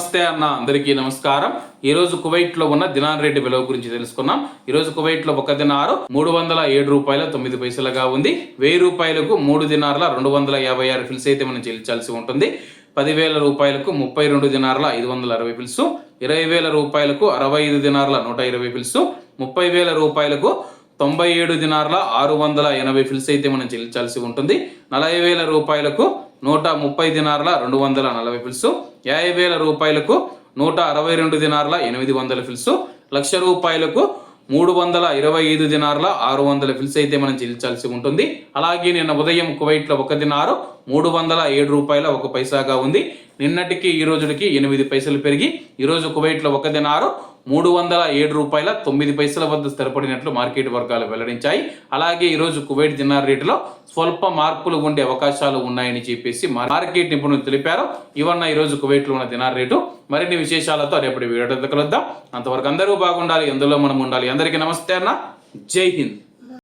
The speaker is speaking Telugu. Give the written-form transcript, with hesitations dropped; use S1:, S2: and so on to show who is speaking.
S1: నమస్తే అన్న, అందరికీ నమస్కారం. ఈ రోజు కువైట్ లో ఉన్న దినార్ రేటు విలువ గురించి తెలుసుకున్నాం. ఈ రోజు కువైట్ లో ఒక దినారు 307 రూపాయల 9 పైసలుగా ఉంది. 1000 రూపాయలకు 3 దినార్ల 256 ఫిల్స్ అయితే మనం చెల్లించాల్సి ఉంటుంది. 10,000 రూపాయలకు 32 దినార్ల 560 ఫిల్స్, 20,000 రూపాయలకు 65 దినార్ల 120 ఫిల్స్, 30,000 రూపాయలకు 97 దినార్ల 680 ఫిల్స్ అయితే మనం చెల్లించాల్సి ఉంటుంది. 40,000 రూపాయలకు 130 దినార్ల 240 ఫిల్స్, 50,000 రూపాయలకు 162 దినార్ల 800 ఫిల్స్, 1,00,000 రూపాయలకు 325 దినార్ల 600 ఫిల్స్ అయితే మనం చెల్లించాల్సి ఉంటుంది. అలాగే నిన్న ఉదయం కువైట్లో ఒక దినారు 307 రూపాయల 1 పైసాగా ఉంది. నిన్నటికి ఈ రోజుకి 8 పైసలు పెరిగి ఈరోజు కువైట్లో ఒక దినారు 307 రూపాయల 9 పైసల వద్ద స్థిరపడినట్లు మార్కెట్ వర్గాలు వెల్లడించాయి. అలాగే ఈరోజు కువైట్ దినార్ రేటులో స్వల్ప మార్పులు ఉండే అవకాశాలు ఉన్నాయని చెప్పేసి మార్కెట్ నిపుణులు తెలిపారు. ఇవన్న ఈరోజు కువైట్లో ఉన్న దినార్ రేటు. మరిన్ని విశేషాలతో రేపటి వీడియో కలుద్దాం. అంతవరకు అందరూ బాగుండాలి, ఎందులో మనం ఉండాలి. అందరికీ నమస్తే అన్న, జై హింద్.